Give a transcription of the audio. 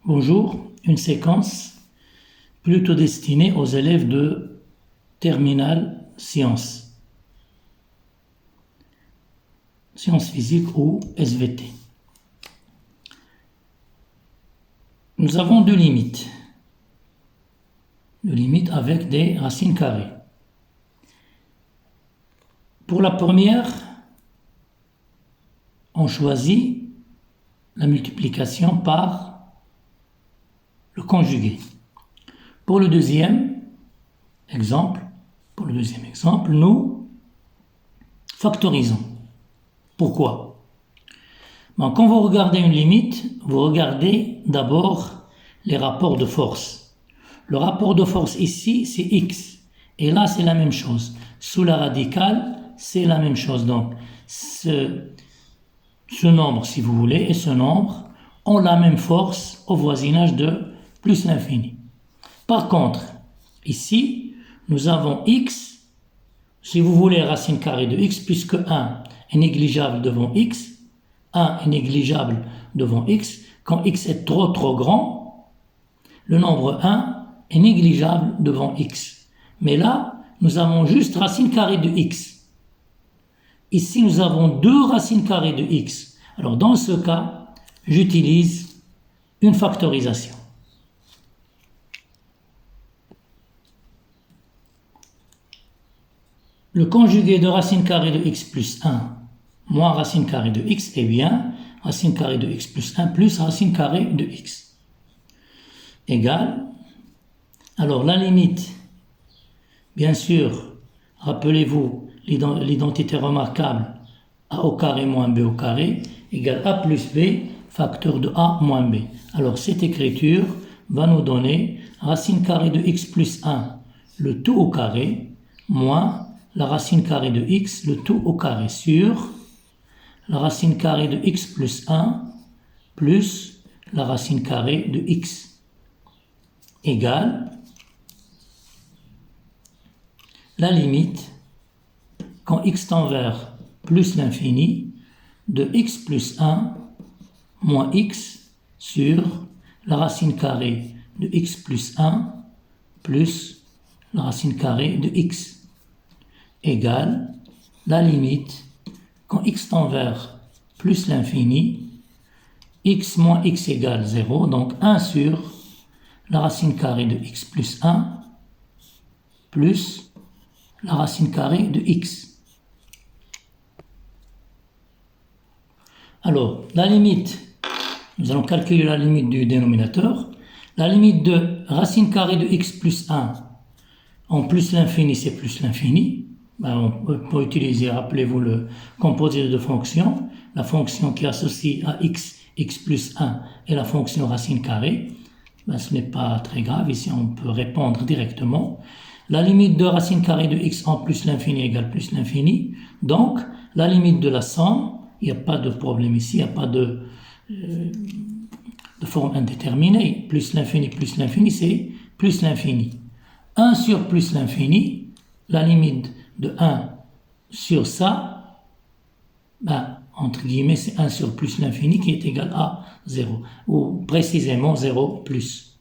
Bonjour, une séquence plutôt destinée aux élèves de terminale sciences physiques ou SVT. Nous avons deux limites avec des racines carrées. Pour la première, on choisit la multiplication par le conjugué. Pour le deuxième exemple, nous factorisons. Pourquoi? Quand vous regardez une limite, vous regardez d'abord les rapports de force. Le rapport de force ici, c'est x. Et là, c'est la même chose. Sous la radicale, c'est la même chose. Donc, ce nombre, si vous voulez, et ce nombre ont la même force au voisinage de plus l'infini. Par contre, ici, nous avons x, si vous voulez racine carrée de x, puisque 1 est négligeable devant x, 1 est négligeable devant x, quand x est trop grand, le nombre 1 est négligeable devant x. Mais là, nous avons juste racine carrée de x. Ici, nous avons deux racines carrées de x. Alors, dans ce cas, j'utilise une factorisation. Le conjugué de racine carrée de x plus 1 moins racine carrée de x est bien racine carrée de x plus 1 plus racine carrée de x égale. Alors la limite, bien sûr, rappelez-vous l'identité remarquable a au carré moins b au carré égale a plus b facteur de a moins b. Alors cette écriture va nous donner racine carrée de x plus 1 le tout au carré moins la racine carrée de x, le tout au carré, sur la racine carrée de x plus 1 plus la racine carrée de x égale la limite quand x tend vers plus l'infini de x plus 1 moins x sur la racine carrée de x plus 1 plus la racine carrée de x égale la limite quand x tend vers plus l'infini, x moins x égale 0, donc 1 sur la racine carrée de x plus 1 plus la racine carrée de x. Alors, la limite, nous allons calculer la limite du dénominateur. La limite de racine carrée de x plus 1 en plus l'infini, c'est plus l'infini. On peut utiliser, rappelez-vous, le composé de deux fonctions, la fonction qui associe à x, x plus 1 et la fonction racine carrée. Ce n'est pas très grave, ici on peut répondre directement. La limite de racine carrée de x en plus l'infini égale plus l'infini. Donc, la limite de la somme, il n'y a pas de problème ici, il n'y a pas de forme indéterminée. Plus l'infini, c'est plus l'infini. 1 sur plus l'infini, la limite de 1 sur ça, entre guillemets, c'est 1 sur plus l'infini qui est égal à 0, ou précisément 0 plus.